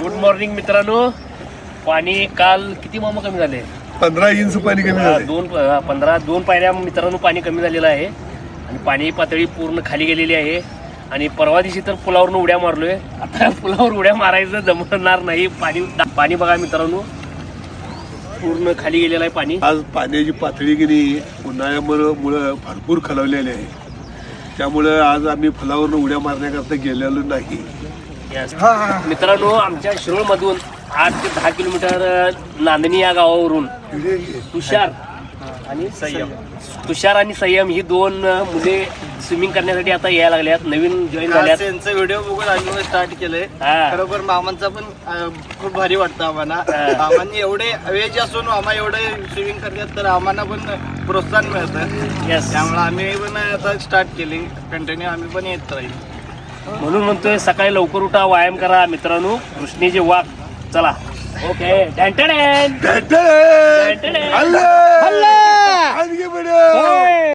Good morning मित्रांनो. पाणी काल किती मामा कमी झाले? 15 इंच पाणी कमी झाले. 2 पायऱ्या मित्रांनो पाणी कमी झालेलं आहे आणि पाणी पातळी पूर्ण खाली गेलेली आहे. आणि परवा दिवशी तर पुलावरून उड्या मारलोय. आता पुलावर उड्या मारायचं जमणार नाही. पाणी बघा मित्रांनो पूर्ण खाली गेलेलं आहे पाणी. आज पाण्याची पातळी गेली उन्हाळ्यामुळे भरपूर खालावलेली आहे. त्यामुळे आज आम्ही पुलावरून उड्या मारण्याकरता गेलेलो नाही. मित्रांनो आमच्या शिरोळ मधून 8 ते 10 किलोमीटर नांदणी या गावावरून तुषार आणि संयम ही 2 मुले स्विमिंग करण्यासाठी आता यायला लागल्यात. नवीन जॉईन झाल्यात. त्यांचा व्हिडिओ बघून आम्ही स्टार्ट केलंय. खरोखर मामांचा पण खूप भारी वाटतं आम्हाला. आम्हाला एवढे वेज असून मामा एवढे स्विमिंग करतात तर आम्हाला पण प्रोत्साहन मिळतं. त्यामुळे आम्ही पण आता स्टार्ट केली. कंटिन्यू आम्ही पण येत राहील. म्हणून म्हणतोय सकाळी लवकर उठा, व्यायाम करा मित्रांनो. कृष्णेचे वाघ चला. ओके.